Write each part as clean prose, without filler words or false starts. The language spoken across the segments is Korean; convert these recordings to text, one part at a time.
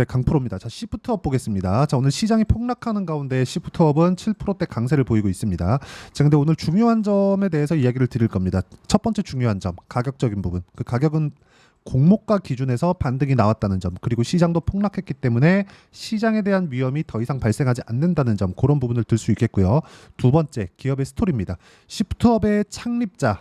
네, 강프로입니다. 자, 시프트업 보겠습니다. 자, 오늘 시장이 폭락하는 가운데 시프트업은 7%대 강세를 보이고 있습니다. 자, 근데 오늘 중요한 점에 대해서 이야기를 드릴 겁니다. 첫 번째 중요한 점, 가격적인 부분. 그 가격은 공모가 기준에서 반등이 나왔다는 점, 그리고 시장도 폭락했기 때문에 시장에 대한 위험이 더 이상 발생하지 않는다는 점, 그런 부분을 들 수 있겠고요. 두 번째, 기업의 스토리입니다. 시프트업의 창립자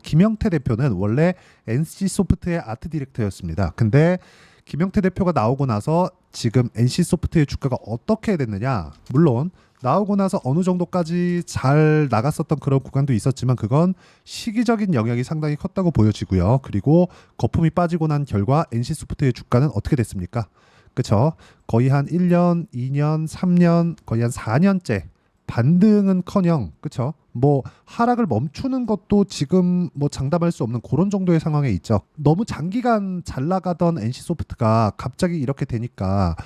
김영태 대표는 원래 NC소프트의 아트 디렉터였습니다. 근데 김영태 대표가 나오고 나서 지금 NC소프트의 주가가 어떻게 됐느냐, 물론 나오고 나서 어느 정도까지 잘 나갔었던 그런 구간도 있었지만 그건 시기적인 영향이 상당히 컸다고 보여지고요. 그리고 거품이 빠지고 난 결과 NC소프트의 주가는 어떻게 됐습니까? 그쵸? 거의 한 1년, 2년, 3년, 거의 한 4년째 반등은커녕, 그쵸? 뭐 하락을 멈추는 것도 지금 뭐 장담할 수 없는 그런 정도의 상황에 있죠. 너무 장기간 잘 나가던 NC소프트가 갑자기 이렇게 되니까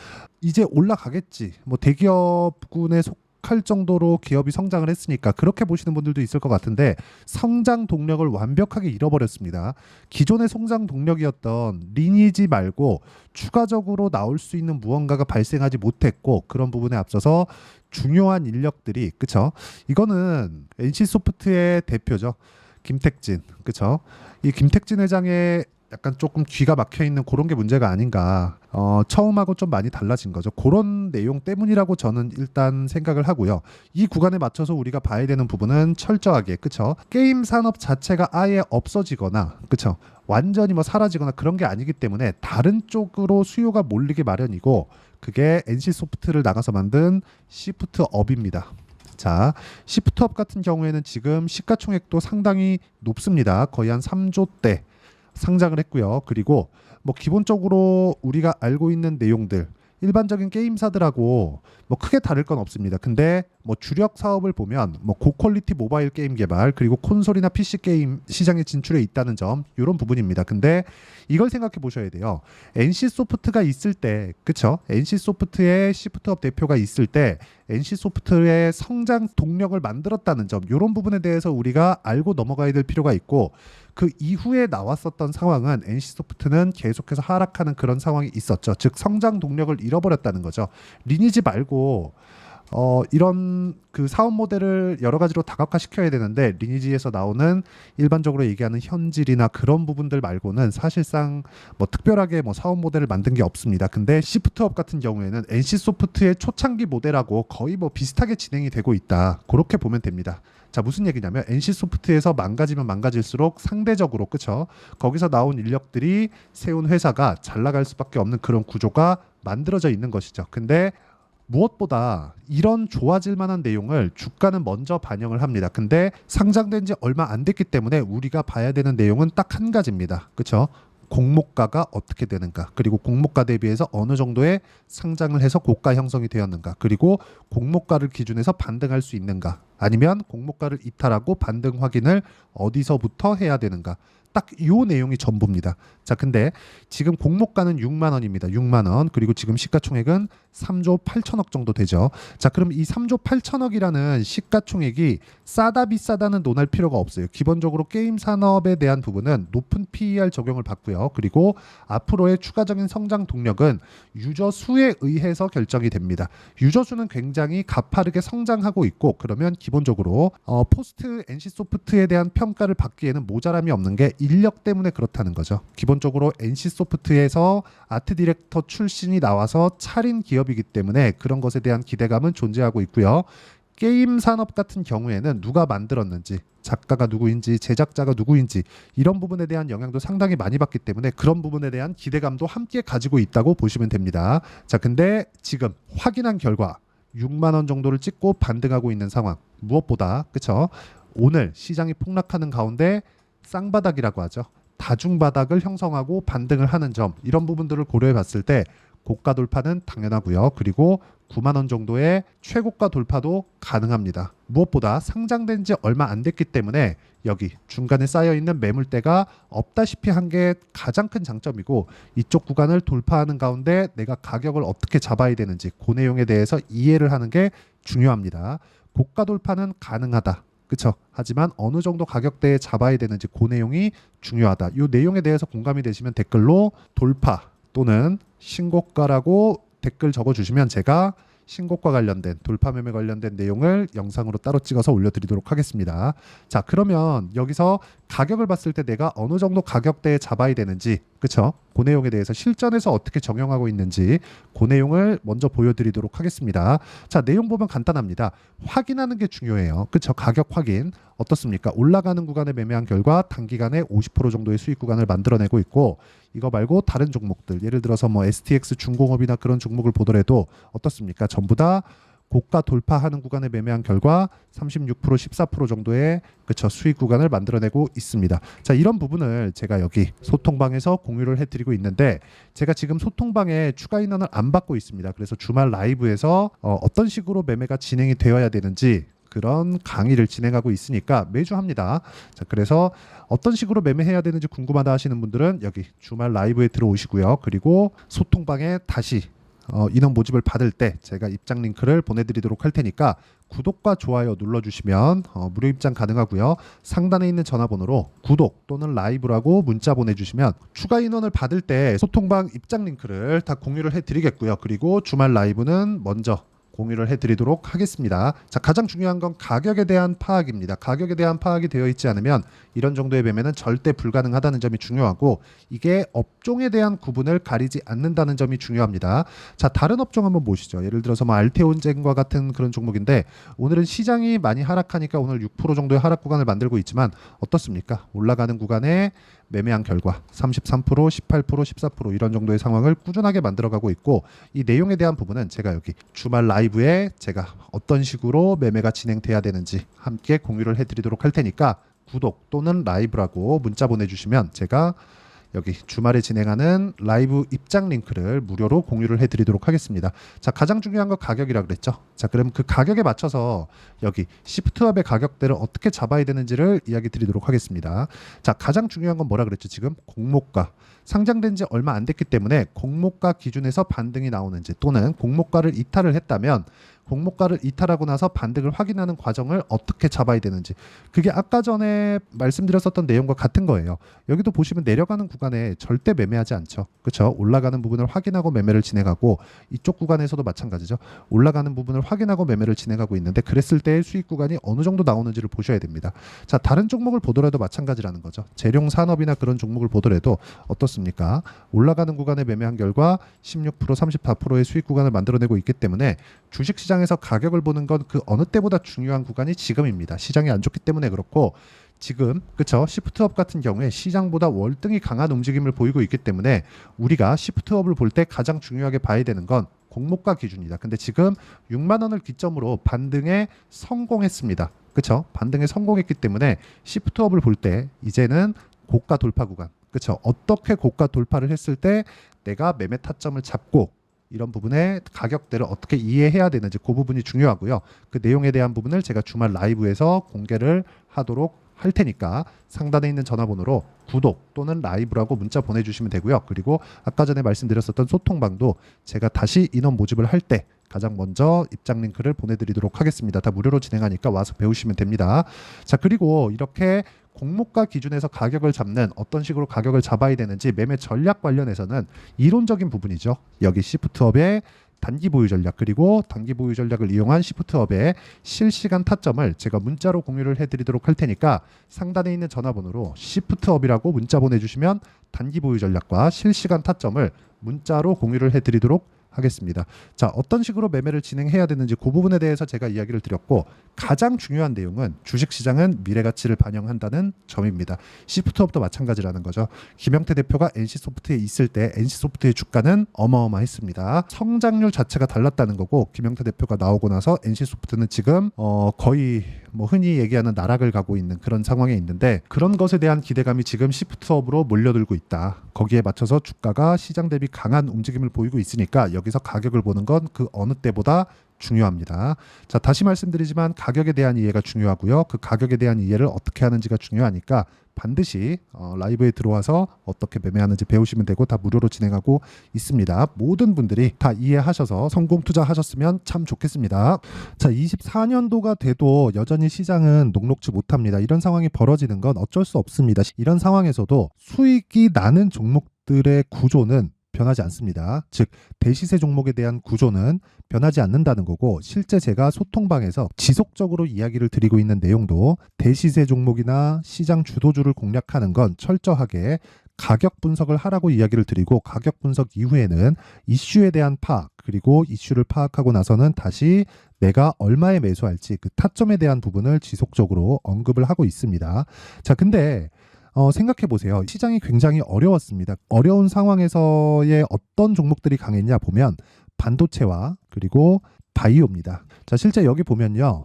이제 올라가겠지, 뭐 대기업군에 속할 정도로 기업이 성장을 했으니까 그렇게 보시는 분들도 있을 것 같은데, 성장 동력을 완벽하게 잃어버렸습니다. 기존의 성장 동력이었던 리니지 말고 추가적으로 나올 수 있는 무언가가 발생하지 못했고, 그런 부분에 앞서서 중요한 인력들이, 그쵸? 이거는 NC소프트의 대표죠. 김택진, 그쵸? 이 김택진 회장의 약간 조금 귀가 막혀 있는 그런 게 문제가 아닌가. 처음하고 좀 많이 달라진 거죠. 그런 내용 때문이라고 저는 일단 생각을 하고요. 이 구간에 맞춰서 우리가 봐야 되는 부분은 철저하게, 그쵸? 게임 산업 자체가 아예 없어지거나, 그쵸? 완전히 뭐 사라지거나 그런 게 아니기 때문에 다른 쪽으로 수요가 몰리기 마련이고, 그게 NC소프트를 나가서 만든 시프트업입니다. 자, 시프트업 같은 경우에는 지금 시가총액도 상당히 높습니다. 거의 한 3조대 상장을 했고요. 그리고 뭐 기본적으로 우리가 알고 있는 내용들, 일반적인 게임사들하고 뭐 크게 다를 건 없습니다. 근데 뭐 주력 사업을 보면 뭐 고퀄리티 모바일 게임 개발, 그리고 콘솔이나 PC 게임 시장에 진출해 있다는 점, 이런 부분입니다. 근데 이걸 생각해 보셔야 돼요. NC소프트가 있을 때, 그쵸? NC소프트의 시프트업 대표가 있을 때 NC소프트의 성장 동력을 만들었다는 점, 이런 부분에 대해서 우리가 알고 넘어가야 될 필요가 있고, 그 이후에 나왔었던 상황은 NC소프트는 계속해서 하락하는 그런 상황이 있었죠. 즉 성장 동력을 잃어버렸다는 거죠. 리니지 말고 이런 그 사업 모델을 여러 가지로 다각화시켜야 되는데, 리니지에서 나오는 일반적으로 얘기하는 현질이나 그런 부분들 말고는 사실상 뭐 특별하게 뭐 사업 모델을 만든 게 없습니다. 근데 시프트업 같은 경우에는 NC소프트의 초창기 모델하고 거의 뭐 비슷하게 진행이 되고 있다, 그렇게 보면 됩니다. 자, 무슨 얘기냐면 NC소프트에서 망가지면 망가질수록 상대적으로, 그쵸? 거기서 나온 인력들이 세운 회사가 잘 나갈 수밖에 없는 그런 구조가 만들어져 있는 것이죠. 근데 무엇보다 이런 좋아질 만한 내용을 주가는 먼저 반영을 합니다. 근데 상장된 지 얼마 안 됐기 때문에 우리가 봐야 되는 내용은 딱 한 가지입니다. 그렇죠? 공모가가 어떻게 되는가, 그리고 공모가 대비해서 어느 정도의 상장을 해서 고가 형성이 되었는가, 그리고 공모가를 기준해서 반등할 수 있는가, 아니면 공모가를 이탈하고 반등 확인을 어디서부터 해야 되는가, 딱 이 내용이 전부입니다. 자, 근데 지금 공모가는 6만 원입니다. 6만 원. 그리고 지금 시가총액은 3조 8천억 정도 되죠. 자, 그럼 이 3조 8천억이라는 시가총액이 싸다 비싸다는 논할 필요가 없어요. 기본적으로 게임 산업에 대한 부분은 높은 PER 적용을 받고요. 그리고 앞으로의 추가적인 성장 동력은 유저 수에 의해서 결정이 됩니다. 유저 수는 굉장히 가파르게 성장하고 있고, 그러면 기본적으로 포스트 NC소프트에 대한 평가를 받기에는 모자람이 없는 게 인력 때문에 그렇다는 거죠. 기본적으로 NC소프트에서 아트 디렉터 출신이 나와서 차린 기업이기 때문에 그런 것에 대한 기대감은 존재하고 있고요. 게임 산업 같은 경우에는 누가 만들었는지, 작가가 누구인지, 제작자가 누구인지, 이런 부분에 대한 영향도 상당히 많이 받기 때문에 그런 부분에 대한 기대감도 함께 가지고 있다고 보시면 됩니다. 자, 근데 지금 확인한 결과 6만 원 정도를 찍고 반등하고 있는 상황. 무엇보다, 그쵸? 오늘 시장이 폭락하는 가운데 쌍바닥이라고 하죠. 다중바닥을 형성하고 반등을 하는 점, 이런 부분들을 고려해 봤을 때 고가 돌파는 당연하고요. 그리고 9만 원 정도의 최고가 돌파도 가능합니다. 무엇보다 상장된 지 얼마 안 됐기 때문에 여기 중간에 쌓여있는 매물대가 없다시피 한 게 가장 큰 장점이고, 이쪽 구간을 돌파하는 가운데 내가 가격을 어떻게 잡아야 되는지 그 내용에 대해서 이해를 하는 게 중요합니다. 고가 돌파는 가능하다, 그쵸? 하지만 어느 정도 가격대에 잡아야 되는지 그 내용이 중요하다. 이 내용에 대해서 공감이 되시면 댓글로 돌파 또는 신고가라고 댓글 적어주시면 제가 신고가 관련된 돌파 매매 관련된 내용을 영상으로 따로 찍어서 올려드리도록 하겠습니다. 자, 그러면 여기서 가격을 봤을 때 내가 어느 정도 가격대에 잡아야 되는지, 그쵸? 그 내용에 대해서 실전에서 어떻게 적용하고 있는지 그 내용을 먼저 보여드리도록 하겠습니다. 자, 내용 보면 간단합니다. 확인하는 게 중요해요. 그쵸? 가격 확인 어떻습니까? 올라가는 구간에 매매한 결과 단기간에 50% 정도의 수익 구간을 만들어내고 있고, 이거 말고 다른 종목들, 예를 들어서 뭐 STX 중공업이나 그런 종목을 보더라도 어떻습니까? 전부 다 고가 돌파하는 구간에 매매한 결과 36%, 14% 정도의 그쵸 수익 구간을 만들어내고 있습니다. 자, 이런 부분을 제가 여기 소통방에서 공유를 해드리고 있는데, 제가 지금 소통방에 추가 인원을 안 받고 있습니다. 그래서 주말 라이브에서 어떤 식으로 매매가 진행이 되어야 되는지 그런 강의를 진행하고 있으니까 매주 합니다. 자, 그래서 어떤 식으로 매매해야 되는지 궁금하다 하시는 분들은 여기 주말 라이브에 들어오시고요. 그리고 소통방에 다시 인원 모집을 받을 때 제가 입장 링크를 보내드리도록 할 테니까 구독과 좋아요 눌러주시면 무료 입장 가능하고요. 상단에 있는 전화번호로 구독 또는 라이브라고 문자 보내주시면 추가 인원을 받을 때 소통방 입장 링크를 다 공유를 해드리겠고요. 그리고 주말 라이브는 먼저 공유를 해드리도록 하겠습니다. 자, 가장 중요한 건 가격에 대한 파악입니다. 가격에 대한 파악이 되어 있지 않으면 이런 정도의 매매는 절대 불가능하다는 점이 중요하고, 이게 업종에 대한 구분을 가리지 않는다는 점이 중요합니다. 자, 다른 업종 한번 보시죠. 예를 들어서 뭐 알테온젠과 같은 그런 종목인데, 오늘은 시장이 많이 하락하니까 오늘 6% 정도의 하락 구간을 만들고 있지만 어떻습니까? 올라가는 구간에 매매한 결과 33%, 18%, 14% 이런 정도의 상황을 꾸준하게 만들어가고 있고, 이 내용에 대한 부분은 제가 여기 주말 라이브에 제가 어떤 식으로 매매가 진행돼야 되는지 함께 공유를 해드리도록 할 테니까 구독 또는 라이브라고 문자 보내주시면 제가 여기 주말에 진행하는 라이브 입장 링크를 무료로 공유를 해드리도록 하겠습니다. 자, 가장 중요한 건 가격이라 그랬죠. 자, 그럼 그 가격에 맞춰서 여기 시프트업의 가격대를 어떻게 잡아야 되는지를 이야기 드리도록 하겠습니다. 자, 가장 중요한 건 뭐라 그랬죠? 지금 공모가 상장된 지 얼마 안 됐기 때문에 공모가 기준에서 반등이 나오는지, 또는 공모가를 이탈을 했다면 공모가를 이탈하고 나서 반등을 확인하는 과정을 어떻게 잡아야 되는지, 그게 아까 전에 말씀드렸었던 내용과 같은 거예요. 여기도 보시면 내려가는 구간에 절대 매매하지 않죠. 그렇죠? 올라가는 부분을 확인하고 매매를 진행하고, 이쪽 구간에서도 마찬가지죠. 올라가는 부분을 확인하고 매매를 진행하고 있는데, 그랬을 때의 수익 구간이 어느 정도 나오는지를 보셔야 됩니다. 자, 다른 종목을 보더라도 마찬가지라는 거죠. 재룡 산업이나 그런 종목을 보더라도 어떻습니까? 올라가는 구간에 매매한 결과 16%, 34%의 수익 구간을 만들어내고 있기 때문에 주식시장에서 가격을 보는 건 그 어느 때보다 중요한 구간이 지금입니다. 시장이 안 좋기 때문에 그렇고, 지금 그쵸 시프트업 같은 경우에 시장보다 월등히 강한 움직임을 보이고 있기 때문에 우리가 시프트업을 볼 때 가장 중요하게 봐야 되는 건 공모가 기준이다. 근데 지금 6만 원을 기점으로 반등에 성공했습니다. 그쵸? 반등에 성공했기 때문에 시프트업을 볼 때 이제는 고가 돌파 구간, 그쵸? 어떻게 고가 돌파를 했을 때 내가 매매 타점을 잡고 이런 부분의 가격대를 어떻게 이해해야 되는지 그 부분이 중요하고요. 그 내용에 대한 부분을 제가 주말 라이브에서 공개를 하도록 할 테니까 상단에 있는 전화번호로 구독 또는 라이브라고 문자 보내주시면 되고요. 그리고 아까 전에 말씀드렸었던 소통방도 제가 다시 인원 모집을 할 때 가장 먼저 입장 링크를 보내드리도록 하겠습니다. 다 무료로 진행하니까 와서 배우시면 됩니다. 자, 그리고 이렇게 공모가 기준에서 가격을 잡는, 어떤 식으로 가격을 잡아야 되는지 매매 전략 관련해서는 이론적인 부분이죠. 여기 시프트업의 단기 보유 전략, 그리고 단기 보유 전략을 이용한 시프트업의 실시간 타점을 제가 문자로 공유를 해드리도록 할 테니까 상단에 있는 전화번호로 시프트업이라고 문자 보내주시면 단기 보유 전략과 실시간 타점을 문자로 공유를 해드리도록 하겠습니다. 자, 어떤 식으로 매매를 진행해야 되는지 그 부분에 대해서 제가 이야기를 드렸고, 가장 중요한 내용은 주식시장은 미래가치를 반영한다는 점입니다. 시프트업도 마찬가지라는 거죠. 김영태 대표가 NC소프트에 있을 때 NC소프트의 주가는 어마어마했습니다. 성장률 자체가 달랐다는 거고, 김영태 대표가 나오고 나서 NC소프트는 지금 거의 뭐 흔히 얘기하는 나락을 가고 있는 그런 상황에 있는데, 그런 것에 대한 기대감이 지금 시프트업으로 몰려들고 있다. 거기에 맞춰서 주가가 시장 대비 강한 움직임을 보이고 있으니까 여기서 가격을 보는 건 그 어느 때보다 중요합니다. 자, 다시 말씀드리지만 가격에 대한 이해가 중요하고요. 그 가격에 대한 이해를 어떻게 하는지가 중요하니까 반드시 라이브에 들어와서 어떻게 매매하는지 배우시면 되고, 다 무료로 진행하고 있습니다. 모든 분들이 다 이해하셔서 성공 투자하셨으면 참 좋겠습니다. 자, 24년도가 돼도 여전히 시장은 녹록지 못합니다. 이런 상황이 벌어지는 건 어쩔 수 없습니다. 이런 상황에서도 수익이 나는 종목들의 구조는 변하지 않습니다. 즉 대시세 종목에 대한 구조는 변하지 않는다는 거고, 실제 제가 소통방에서 지속적으로 이야기를 드리고 있는 내용도 대시세 종목이나 시장 주도주를 공략하는 건 철저하게 가격 분석을 하라고 이야기를 드리고, 가격 분석 이후에는 이슈에 대한 파악, 그리고 이슈를 파악하고 나서는 다시 내가 얼마에 매수할지 그 타점에 대한 부분을 지속적으로 언급을 하고 있습니다. 자, 근데 생각해 보세요. 시장이 굉장히 어려웠습니다. 어려운 상황에서의 어떤 종목들이 강했냐 보면 반도체와 그리고 바이오입니다. 자, 실제 여기 보면요.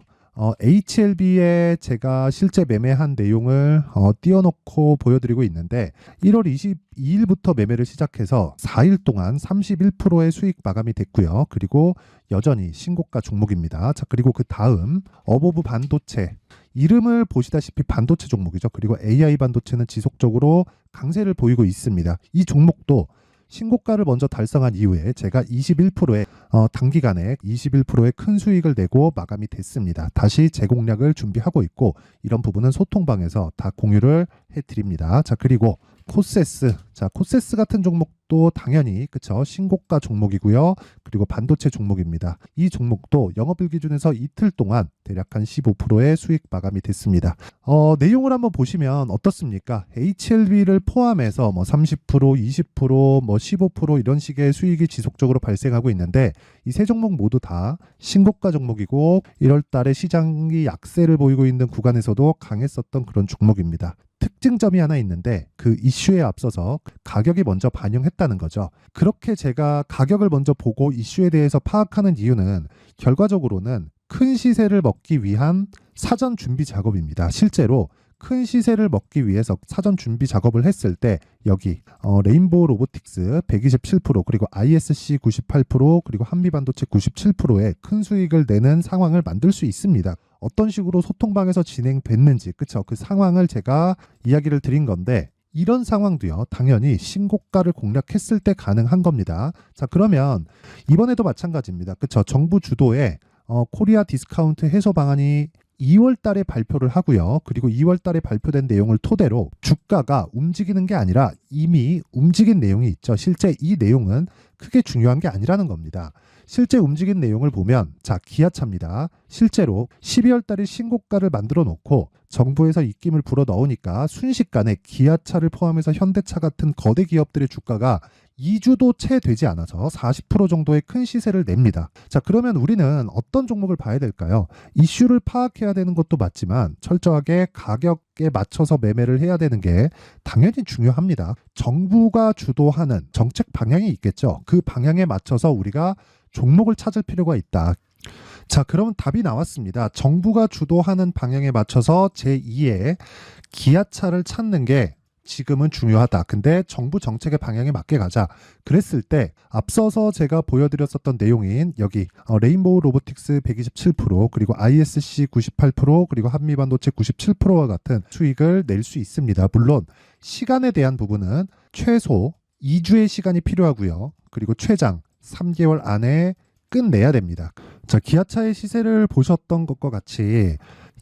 HLB에 제가 실제 매매한 내용을 띄워놓고 보여드리고 있는데, 1월 22일부터 매매를 시작해서 4일 동안 31%의 수익 마감이 됐고요. 그리고 여전히 신고가 종목입니다. 자, 그리고 그 다음 어보브 반도체, 이름을 보시다시피 반도체 종목이죠. 그리고 AI 반도체는 지속적으로 강세를 보이고 있습니다. 이 종목도 신고가를 먼저 달성한 이후에 제가 21%의 단기간에 21%의 큰 수익을 내고 마감이 됐습니다. 다시 재공략을 준비하고 있고, 이런 부분은 소통방에서 다 공유를 해드립니다. 자, 그리고 코세스. 자, 코세스 같은 종목도 당연히 그쵸, 신고가 종목이고요. 그리고 반도체 종목입니다. 이 종목도 영업일 기준에서 이틀 동안 대략 한 15%의 수익 마감이 됐습니다. 내용을 한번 보시면 어떻습니까? HLB를 포함해서 뭐 30%, 20%, 뭐 15% 이런 식의 수익이 지속적으로 발생하고 있는데, 이 세 종목 모두 다 신고가 종목이고 1월 달에 시장이 약세를 보이고 있는 구간에서도 강했었던 그런 종목입니다. 특징점이 하나 있는데, 그 이슈에 앞서서 가격이 먼저 반영했다는 거죠. 그렇게 제가 가격을 먼저 보고 이슈에 대해서 파악하는 이유는 결과적으로는 큰 시세를 먹기 위한 사전 준비 작업입니다. 실제로 큰 시세를 먹기 위해서 사전 준비 작업을 했을 때 여기 레인보우 로보틱스 127%, 그리고 ISC 98%, 그리고 한미반도체 97%의 큰 수익을 내는 상황을 만들 수 있습니다. 어떤 식으로 소통방에서 진행됐는지, 그쵸, 그 상황을 제가 이야기를 드린 건데, 이런 상황도요 당연히 신고가를 공략했을 때 가능한 겁니다. 자, 그러면 이번에도 마찬가지입니다. 그쵸, 정부 주도의 코리아 디스카운트 해소 방안이 2월 달에 발표를 하고요. 그리고 2월 달에 발표된 내용을 토대로 주가가 움직이는 게 아니라 이미 움직인 내용이 있죠. 실제 이 내용은 크게 중요한 게 아니라는 겁니다. 실제 움직인 내용을 보면, 자, 기아차입니다. 실제로 12월 달에 신고가를 만들어 놓고 정부에서 입김을 불어 넣으니까 순식간에 기아차를 포함해서 현대차 같은 거대 기업들의 주가가 2주도 채 되지 않아서 40% 정도의 큰 시세를 냅니다. 자, 그러면 우리는 어떤 종목을 봐야 될까요? 이슈를 파악해야 되는 것도 맞지만 철저하게 가격에 맞춰서 매매를 해야 되는 게 당연히 중요합니다. 정부가 주도하는 정책 방향이 있겠죠. 그 방향에 맞춰서 우리가 종목을 찾을 필요가 있다. 자, 그럼 답이 나왔습니다. 정부가 주도하는 방향에 맞춰서 제2의 기아차를 찾는 게 지금은 중요하다. 근데 정부 정책의 방향에 맞게 가자. 그랬을 때 앞서서 제가 보여드렸었던 내용인 여기 레인보우 로보틱스 127%, 그리고 ISC 98%, 그리고 한미반도체 97%와 같은 수익을 낼 수 있습니다. 물론 시간에 대한 부분은 최소 2주의 시간이 필요하고요. 그리고 최장 3개월 안에 끝내야 됩니다. 자, 기아차의 시세를 보셨던 것과 같이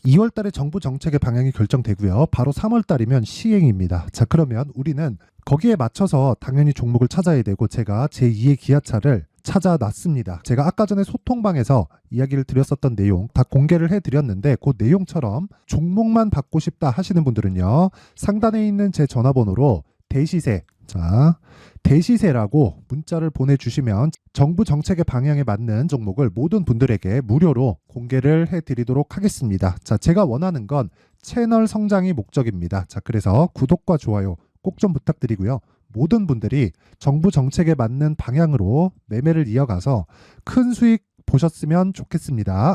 2월 달에 정부 정책의 방향이 결정되고요. 바로 3월 달이면 시행입니다. 자, 그러면 우리는 거기에 맞춰서 당연히 종목을 찾아야 되고, 제가 제2의 기아차를 찾아놨습니다. 제가 아까 전에 소통방에서 이야기를 드렸었던 내용 다 공개를 해드렸는데, 그 내용처럼 종목만 받고 싶다 하시는 분들은요, 상단에 있는 제 전화번호로 대시세, 자, 대시세라고 문자를 보내주시면 정부 정책의 방향에 맞는 종목을 모든 분들에게 무료로 공개를 해드리도록 하겠습니다. 자, 제가 원하는 건 채널 성장이 목적입니다. 자, 그래서 구독과 좋아요 꼭 좀 부탁드리고요. 모든 분들이 정부 정책에 맞는 방향으로 매매를 이어가서 큰 수익 보셨으면 좋겠습니다.